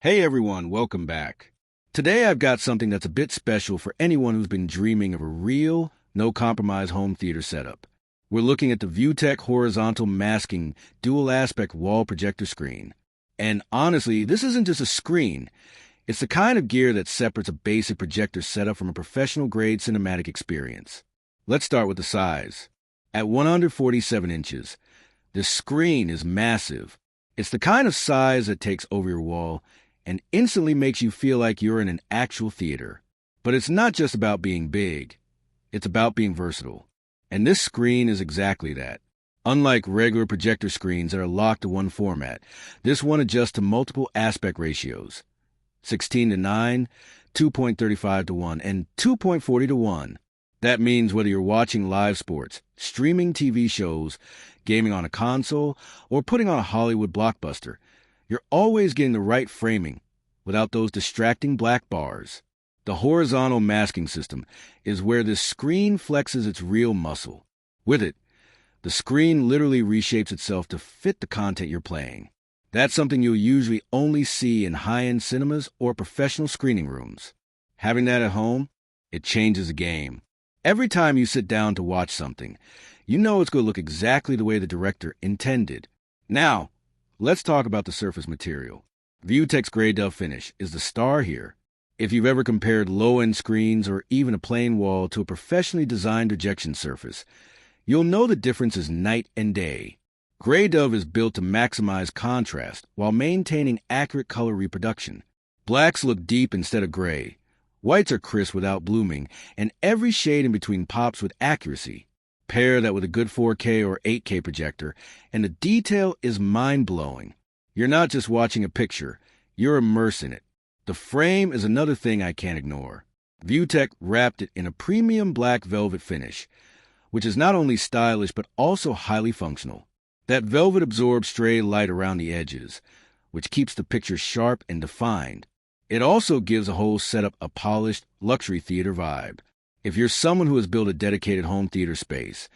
Hey everyone, welcome back. Today I've got something that's a bit special for anyone who's been dreaming of a real, no-compromise home theater setup. We're looking at the Vutec horizontal masking dual-aspect wall projector screen. And honestly, this isn't just a screen. It's the kind of gear that separates a basic projector setup from a professional-grade cinematic experience. Let's start with the size. At 147 inches, this screen is massive. It's the kind of size that takes over your wall and instantly makes you feel like you're in an actual theater. But it's not just about being big. It's about being versatile. And this screen is exactly that. Unlike regular projector screens that are locked to one format, this one adjusts to multiple aspect ratios: 16:9, 2.35:1, and 2.40:1. That means whether you're watching live sports, streaming TV shows, gaming on a console, or putting on a Hollywood blockbuster, you're always getting the right framing without those distracting black bars. The horizontal masking system is where this screen flexes its real muscle. With it, the screen literally reshapes itself to fit the content you're playing. That's something you'll usually only see in high-end cinemas or professional screening rooms. Having that at home, it changes the game. Every time you sit down to watch something, you know it's going to look exactly the way the director intended. Now, let's talk about the surface material. Vutec's GreyDove finish is the star here. If you've ever compared low-end screens or even a plain wall to a professionally designed projection surface, you'll know the difference is night and day. GreyDove is built to maximize contrast while maintaining accurate color reproduction. Blacks look deep instead of gray. Whites are crisp without blooming, and every shade in between pops with accuracy. Pair that with a good 4K or 8K projector, and the detail is mind-blowing. You're not just watching a picture, you're immersed in it. The frame is another thing I can't ignore. Vutec wrapped it in a premium black velvet finish, which is not only stylish but also highly functional. That velvet absorbs stray light around the edges, which keeps the picture sharp and defined. It also gives the whole setup a polished, luxury theater vibe. If you're someone who has built a dedicated home theater space,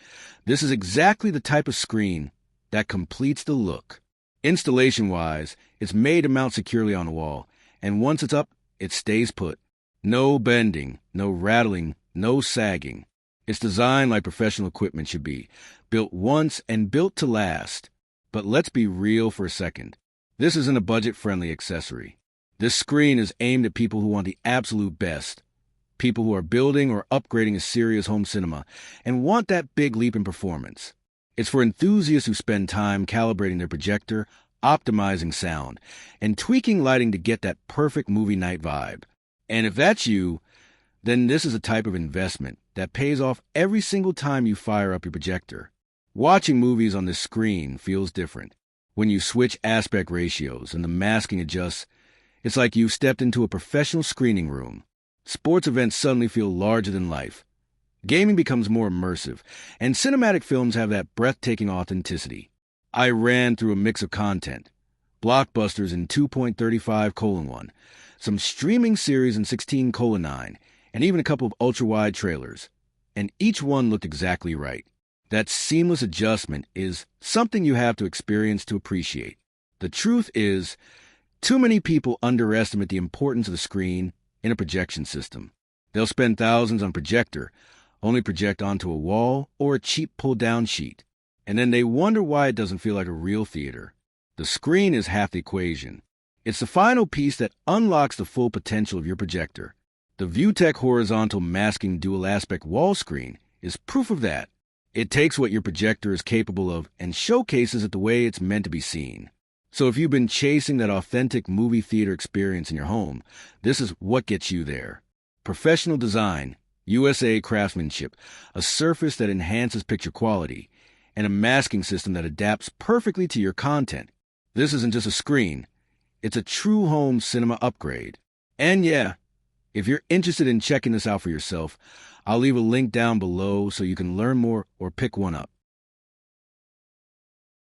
this is exactly the type of screen that completes the look. Installation-wise, it's made to mount securely on the wall, and once it's up, it stays put. No bending, no rattling, no sagging. It's designed like professional equipment should be, built once and built to last. But let's be real for a second. This isn't a budget-friendly accessory. This screen is aimed at people who want the absolute best. People who are building or upgrading a serious home cinema and want that big leap in performance. It's for enthusiasts who spend time calibrating their projector, optimizing sound, and tweaking lighting to get that perfect movie night vibe. And if that's you, then this is a type of investment that pays off every single time you fire up your projector. Watching movies on this screen feels different. When you switch aspect ratios and the masking adjusts, it's like you've stepped into a professional screening room. Sports events suddenly feel larger than life. Gaming becomes more immersive, and cinematic films have that breathtaking authenticity. I ran through a mix of content. Blockbusters in 2.35:1, some streaming series in 16:9, and even a couple of ultra-wide trailers. And each one looked exactly right. That seamless adjustment is something you have to experience to appreciate. The truth is, too many people underestimate the importance of the screen in a projection system. They'll spend thousands on projector, only project onto a wall or a cheap pull-down sheet. And then they wonder why it doesn't feel like a real theater. The screen is half the equation. It's the final piece that unlocks the full potential of your projector. The Vutec horizontal masking dual-aspect wall screen is proof of that. It takes what your projector is capable of and showcases it the way it's meant to be seen. So if you've been chasing that authentic movie theater experience in your home, this is what gets you there. Professional design, USA craftsmanship, a surface that enhances picture quality, and a masking system that adapts perfectly to your content. This isn't just a screen. It's a true home cinema upgrade. And yeah, if you're interested in checking this out for yourself, I'll leave a link down below so you can learn more or pick one up.